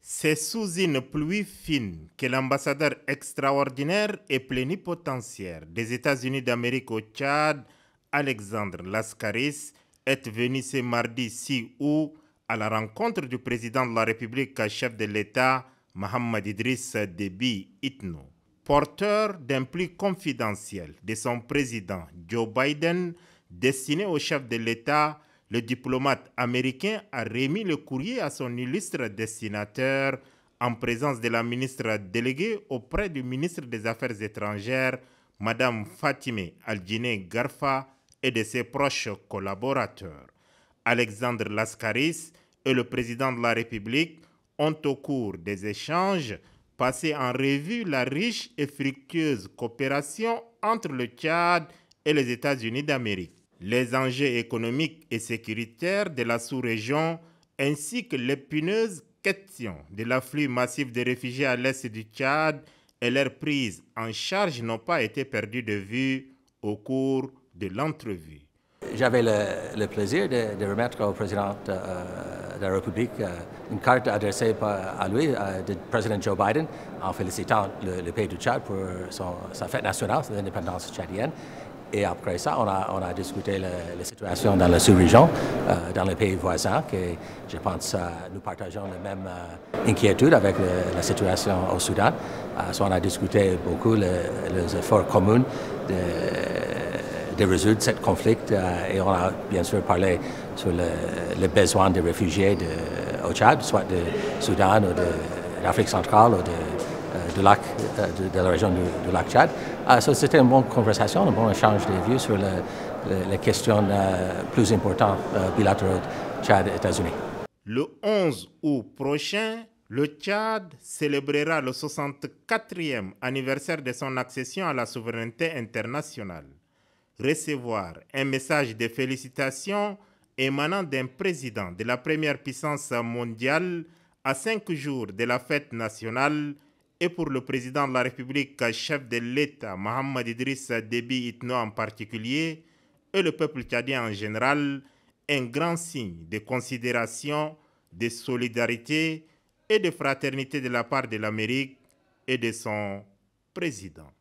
C'est sous une pluie fine que l'ambassadeur extraordinaire et plénipotentiaire des États-Unis d'Amérique au Tchad, Alexandre Lascaris, est venu ce mardi 6 août à la rencontre du président de la République, chef de l'État, Mohamed Idriss Déby Itno. Porteur d'un pli confidentiel de son président Joe Biden, destiné au chef de l'État, le diplomate américain a remis le courrier à son illustre destinataire en présence de la ministre déléguée auprès du ministre des Affaires étrangères, Mme Fatimé Aldjiné Garfa, et de ses proches collaborateurs. Alexandre Lascaris et le président de la République ont au cours des échanges passé en revue la riche et fructueuse coopération entre le Tchad et les États-Unis d'Amérique, les enjeux économiques et sécuritaires de la sous-région, ainsi que l'épineuse question de l'afflux massif de réfugiés à l'est du Tchad et leur prise en charge n'ont pas été perdus de vue au cours de l'entrevue. J'avais le plaisir de remettre au président de la République une carte adressée à lui, du président Joe Biden, en félicitant le pays du Tchad pour sa fête nationale, l'indépendance tchadienne. Et après ça, on a discuté la situation dans la sous-région, dans les pays voisins, que je pense nous partageons la même inquiétude avec la situation au Soudan. On a discuté beaucoup les efforts communs de résoudre ce conflit et on a bien sûr parlé sur les besoins des réfugiés au Tchad, soit du Soudan ou de l'Afrique centrale ou de la région du lac Tchad. C'était une bonne conversation, un bon échange de vues sur les questions plus importantes bilatérales Tchad-États-Unis. Le 11 août prochain, le Tchad célébrera le 64e anniversaire de son accession à la souveraineté internationale. Recevoir un message de félicitations émanant d'un président de la première puissance mondiale à 5 jours de la fête nationale et pour le président de la République, chef de l'État, Mohamed Idriss Déby Itno en particulier, et le peuple tchadien en général, un grand signe de considération, de solidarité et de fraternité de la part de l'Amérique et de son président.